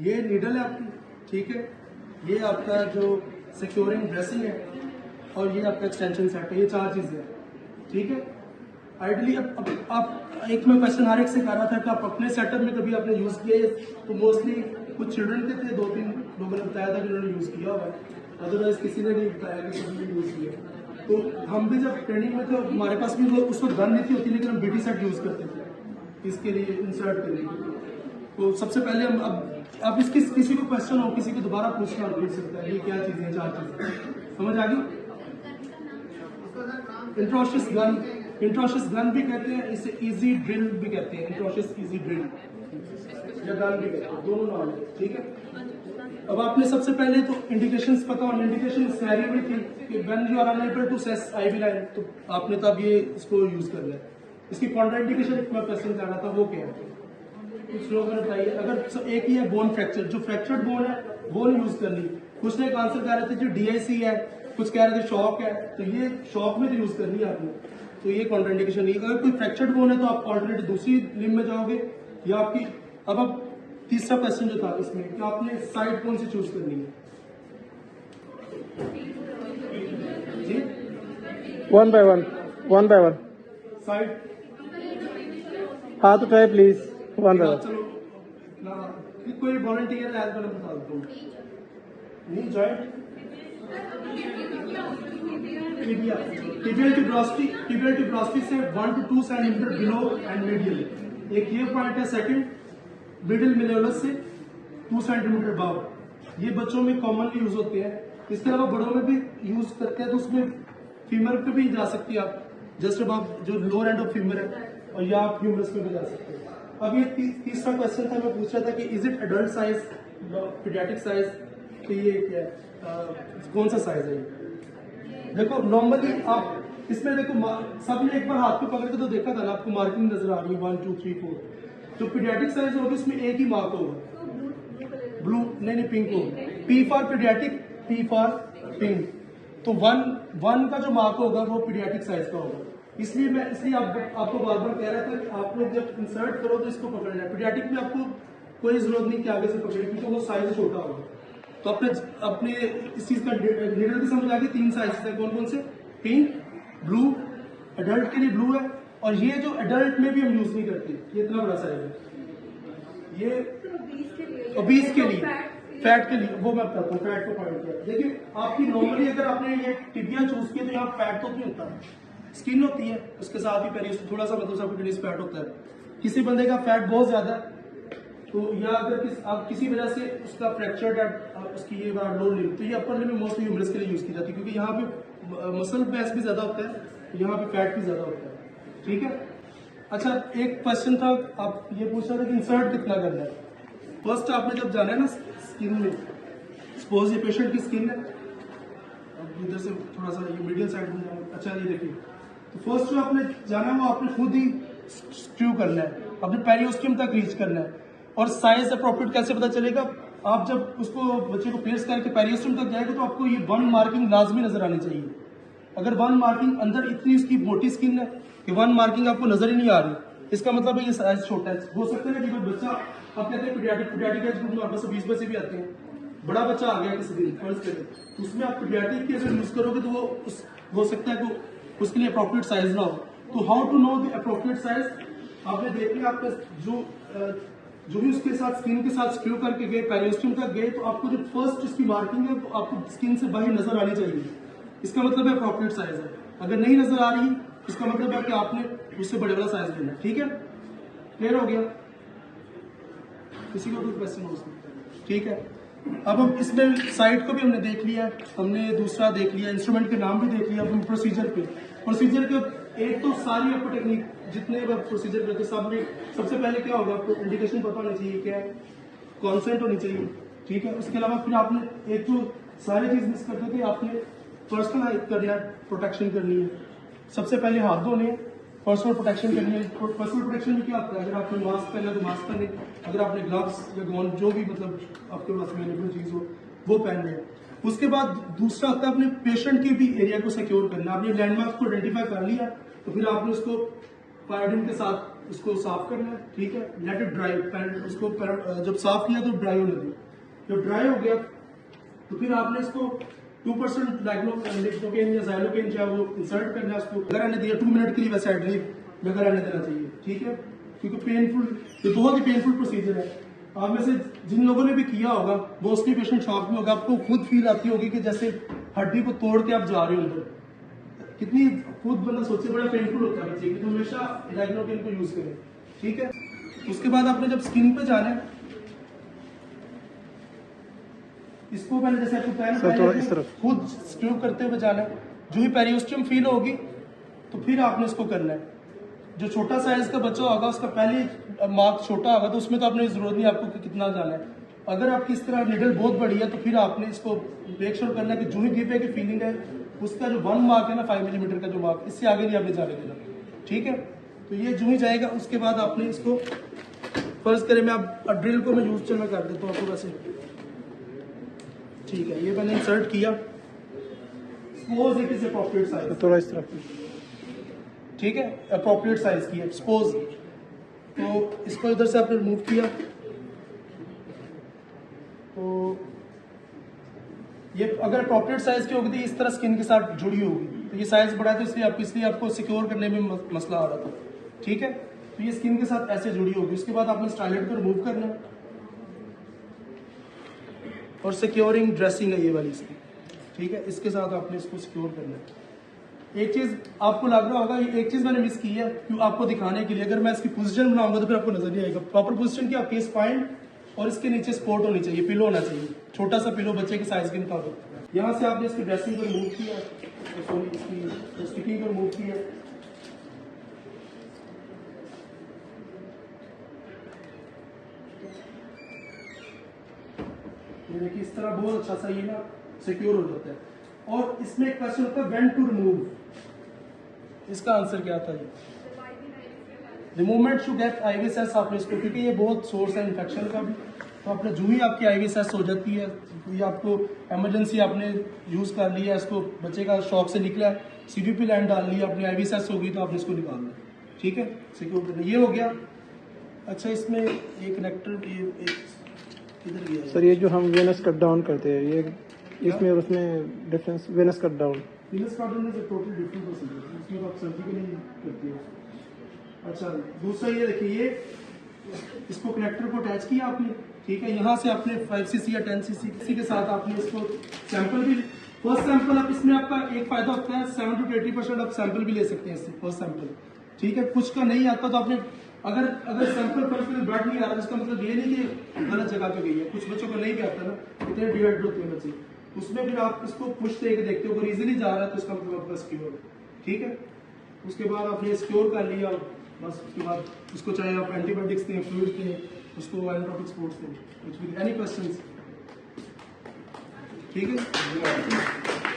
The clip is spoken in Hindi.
ये नीडल है आपकी, ठीक है, ये आपका जो सिक्योरिंग ड्रेसिंग है और ये आपका एक्सटेंशन सेट है, ये 4 चीजें हैं, ठीक है। आइडली अब आप एक मैं क्वेश्चन हर एक से कर रहा था कि आप अपने सेटअप में कभी आपने यूज किया है, तो मोस्टली कुछ चिल्ड्रन के थे, 2-3 लोगों ने बताया था कि उन्होंने यूज किया होगा, अदरवाइज किसी ने नहीं बताया कि किसी ने यूज किया। तो हम भी जब ट्रेनिंग में थे, हमारे पास भी वो उस वक्त गन नहीं थी होती, लेकिन हम बीटी सेट यूज करते थे इसके लिए इंसर्ट करने के लिए। तो सबसे पहले हम अब इसकी किसी को क्वेश्चन हो, किसी को दोबारा पूछना हो, पूछ सकता है ये क्या चीजें हैं, 4 चीजें समझ आ गई। इंट्रोशियस गन भी कहते हैं, इसे इजी ड्रिल भी कहते हैं, इंट्रोशियस इजी ड्रिल या गन भी कहते हैं, दोनों नाम है, ठीक है। अब आपने सबसे पहले तो इंडिकेशंस पता होना, इंडिकेशन सारी भी थी कि when you are unable to access IV line, तो आपने तब ये इसको यूज करना है। इसकी कॉन्ट्रा इंडिकेशन एक मैं क्वेश्चन कर रहा था, वो क्या है कुछ लोगों ने बताइए। अगर एक ही है बोन फ्रैक्चर, जो फ्रैक्चर्ड बोन है वो नहीं यूज करनी। कुछ ने एक आंसर कह रहे थे जो डीआईसी है, कुछ कह रहे थे शॉक है, तो ये शॉक में तो यूज करनी है आपने, तो ये कॉन्ट्राइंडिकेशन नहीं। अगर कोई फ्रैक्चर्ड बोन है तो आप ऑल्टरनेट दूसरी लिम्ब में जाओगे या आपकी। अब आप तीसरा क्वेश्चन जो था इसमें कि आपने साइड कौन सी चूज करनी है जी, वन बाय वन साइड। हाँ तो try please one by one. चलो ना, कोई वॉलंटियर है तो मैं बता देता हूँ। नहीं जॉइंट टिबियल ट्यूब्रोसिटी से 1 to 2 centimetre below and medial, एक ये पॉइंट है। सेकंड, मिडिल मिलेवस से 2 सेंटीमीटर अबव, ये बच्चों में कॉमनली यूज होते हैं। इसके अलावा बड़ों में भी यूज करते हैं, तो उसमें फीमर पे भी जा सकती है आप, जस्ट अब जो लोअर एंड ऑफ फीमर है, और या आप ह्यूमरस में भी जा सकते हैं। अब ये तीसरा क्वेश्चन था, मैं पूछ रहा था कि is it adult size, paediatric size, तो ये क्या कौन सा साइज है ये? देखो नॉर्मली आप इसमें देखो सबने एक बार हाथ पे पकड़ के तो देखा था ना, आपको मार्किंग नजर आ रही है 1 2 3 4। जो पीडियाट्रिक साइज होगी उसमें एक ही मार्क होगा, ब्लू नहीं पिंक होगा, P for paediatric, P for pink. तो 1 का जो मार्क होगा वो पीडियाट्रिक साइज का होगा। इसलिए आपको बार बार कह रहा था कि आप लोग जब इंसर्ट करो तो इसको पकड़ना है। पीडियाट्रिक में आपको कोई जरूरत नहीं कि आगे से पकड़े, क्योंकि वो साइज छोटा होगा। तो अपने इस चीज का नीडल की समझ आ गई। 3 साइज है, कौन कौन से, पिंक, ब्लू, एडल्ट के लिए ब्लू है, और ये जो एडल्ट में भी हम यूज नहीं करते, ये इतना बड़ा साइज है, ये ओबीस के लिए, फैट के लिए, वो मैं बताता हूँ फैट को पॉइंट किया। देखिए आपकी नॉर्मली अगर आपने ये टिबिया चूज किया तो यहाँ फैट तो नहीं होता, स्किन होती है, उसके साथ ही पेरियोस्टम थोड़ा सा मतलब सबक्यूटेनियस फैट होता है। किसी बंदे का फैट बहुत ज्यादा है तो, या अगर आप किसी वजह से उसका फ्रैक्चर्ड है, उसकी ये बार लोअर लिम्ब, तो ये अपर लिम्ब में मोस्टली ह्यूमरस के लिए यूज की जाती है, क्योंकि यहाँ पे मसल मैस भी ज्यादा होता है, यहाँ पे फैट भी ज्यादा होता है, ठीक है। अच्छा एक क्वेश्चन था, आप ये पूछ रहे थे कि इंसर्ट कितना करना है। फर्स्ट आपने जब जाना है ना स्किन में, सपोज ये पेशेंट की स्किन है, अब इधर से थोड़ा सा ये मीडियल साइड में जाना, अच्छा ये देखिए, तो फर्स्ट जो आपने जाना है वो आपने खुद ही स्क्रू करना है, अपने पेरियोस्टियम तक रीच करना है। और साइज अप्रोप्रिएट कैसे पता चलेगा, आप जब उसको बच्चे को प्लेस करके पेरियोस्टियम तक जाएगा तो आपको ये 1 मार्किंग लाजमी नजर आनी चाहिए। अगर 1 मार्किंग अंदर इतनी उसकी मोटी स्किन है कि 1 मार्किंग आपको नजर ही नहीं आ रही, इसका मतलब है ये साइज छोटा है। हो सकता है ना कि कोई बच्चा, आप कहते हैं पीडियाट्रिक एज ग्रुप में 20 बच्चे भी आते हैं, बड़ा बच्चा आ गया किसी दिन फर्स्ट पे, तो उसमें आप पीडियाट्रिक की अगर यूज करोगे तो वो हो सकता है कि उसके लिए अप्रोप्रिएट साइज ना हो। तो how to know the appropriate size, आपने देख लिया आपका जो भी उसके साथ स्किन के साथ स्क्रू करके गए, पेरियोस्टियम तक गए, तो आपको जो फर्स्ट इसकी मार्किंग है तो आपको स्किन से बाहर नजर आनी चाहिए, इसका मतलब है अप्रोप्रिएट साइज है। अगर नहीं नजर आ रही, इसका मतलब है कि आपने उससे बड़े वाला साइज लेना है, ठीक है। क्लियर हो गया, किसी को कोई क्वेश्चन हो सकता है, ठीक है। अब हम इसमें साइट को भी हमने देख लिया, हमने दूसरा देख लिया, इंस्ट्रूमेंट के नाम भी देख लिया। अब हम प्रोसीजर के एक तो सारी आपको टेक्निक जितने प्रोसीजर करते सब में सबसे पहले क्या होगा, आपको इंडिकेशन पता होनी चाहिए, क्या है कॉन्सेंट होनी चाहिए, ठीक है। उसके अलावा फिर आपने एक जो सारी चीज मिस करते थे, आपने पर्सनल करना है, प्रोटेक्शन करनी है। सबसे पहले हाथ धोने हैं, पर्सनल प्रोटेक्शन करनी है। पर्सनल प्रोटेक्शन में क्या होता है, अगर आपने मास्क पहना तो मास्क पहने, अगर आपने ग्लव्स या गॉन जो भी मतलब आपके पास अवेलेबल चीज हो वो पहनने हैं। उसके बाद दूसरा होता है अपने पेशेंट के भी एरिया को सिक्योर करना। आपने लैंडमार्क को आइडेंटिफाई कर लिया तो फिर आपने उसको पायोडीन के साथ उसको साफ करना है, ठीक है। लेट इट ड्राई, उसको जब साफ किया तो ड्राई होने दिया। जब ड्राई हो गया तो फिर आपने इसको 2% लाइग्नोकेन या ज़ाइलोकेन चाहे वो इंसर्ट करना है उसको। अगर रहने दिया 2 मिनट के लिए वैसे एडलीव लगा रहने देना चाहिए, ठीक है, क्योंकि पेनफुल, ये बहुत ही पेनफुल प्रोसीजर है। आप में से जिन लोगों ने भी किया होगा मोस्टली पेशेंट शॉक में होगा, आपको खुद फील आती होगी कि जैसे हड्डी को तोड़ के आप जा रहे हो अंदर। कितनी खुद बंदा सोचे, बड़ा पेनफुल होता है बच्चे की, तो हमेशा लाइग्नोकेन को यूज करें, ठीक है। उसके बाद आपने जब स्किन पे जाना है, इसको पहले जैसे आपको पहले खुद स्क्रू करते हुए जाना है। जो ही पेरियोस्टियम फील होगी तो फिर आपने इसको करना है। जो छोटा साइज का बच्चा होगा उसका पहले मार्क छोटा होगा तो उसमें तो आपने जरूरत नहीं आपको कि कितना जाना है। अगर आपकी इस तरह निडल बहुत बड़ी है तो फिर आपने इसको मेक श्योर करना है कि जो ही गिव की फीलिंग है उसका जो 1 मार्क है ना 5 मिलीमीटर का जो मार्क, इससे आगे नहीं आपने जाने देना, ठीक है। तो ये जो ही जाएगा उसके बाद आपने इसको फर्ज करें मैं आप ड्रिल को मैं यूज चलना कर देता हूँ आपको वैसे, ठीक है। ये मैंने इंसर्ट किया, suppose it is appropriate size, थोड़ा इस तरफ, ठीक है, अप्रोप्रिएट साइज की है सपोज। तो इसको इधर से आपने रिमूव किया तो ये अगर अप्रोप्रिएट साइज की होगी तो इस तरह स्किन के साथ जुड़ी होगी। तो ये साइज बड़ा है तो इसलिए आपको सिक्योर करने में मसला आ रहा था, ठीक है। तो ये स्किन के साथ ऐसे जुड़ी होगी। उसके बाद आपने स्टाइलेट को रिमूव करना है और सिक्योरिंग ड्रेसिंग है ये वाली इसकी, ठीक है। इसके साथ आपने इसको सिक्योर करना है। एक चीज आपको लग रहा होगा, ये एक चीज मैंने मिस की है क्यों आपको दिखाने के लिए। अगर मैं इसकी पोजीशन बनाऊंगा तो फिर आपको नजर नहीं आएगा। प्रॉपर पोजीशन की आपकी स्पाइन और इसके नीचे सपोर्ट होनी चाहिए, पिलो होना चाहिए, छोटा सा पिलो बच्चे के साइज के मुताबिक। यहाँ से आपने इसकी ड्रेसिंग को रिमूव किया, सॉरी इसकी स्टिकिंग को रिमूव किया, ये देखिए इस तरह बहुत अच्छा सा ये ना सिक्योर हो जाता है। और इसमें एक क्वेश्चन होता है व्हेन टू रिमूव, इसका आंसर क्या था? द मोमेंट टू गेट आईवीएसएस आपने इसको, क्योंकि ये बहुत सोर्स है इन्फेक्शन का भी, तो आपने जो ही आपकी आईवीएसएस हो जाती है, ये आपको इमरजेंसी आपने यूज कर लिया, इसको बच्चे का शॉक से निकला, सीवीपी लाइन डाल ली, अपनी आईवीएसएस हो गई तो आपने इसको निकालना, ठीक है, सिक्योर करना। ये हो गया। अच्छा इसमें एक कनेक्टर किधर गया सर? ये जो हम वेनस कट डाउन करते हैं, ये इसमें और उसमें difference? Venous cut down, venous cut down is a totally different procedure, इसमें आप सर्जिकली करते हो। अच्छा दूसरा ये देखिए, ये इसको कनेक्टर को अटैच किया आपने, ठीक है। यहाँ से आपने 5cc या 10cc किसी के साथ आपने इसको सैंपल भी, फर्स्ट सैंपल आप इसमें आपका एक फायदा होता है 70 to 80% आप सैंपल भी ले सकते हैं इससे, फर्स्ट सैंपल, ठीक है। कुछ का नहीं आता तो आपने अगर सैंपल फर्स्ट में ब्लड नहीं आ रहा, इसका मतलब ये नहीं कि गलत जगह पे गई है। कुछ बच्चों को नहीं भी आता ना, इतने डिहाइड्रेट होते हैं बच्चे, उसमें फिर आप इसको पुश दे के देखते हो, अगर इजीली जा रहा है तो इसका मतलब आपका सिक्योर है, ठीक है। उसके बाद आपने सिक्योर कर लिया, बस उसके बाद उसको चाहे आप एंटीबायोटिक्स दें, फ्लूइड दें, उसको एंटीबायोटिक स्पोर्ट्स दें, एनी क्वेश्चंस, ठीक है।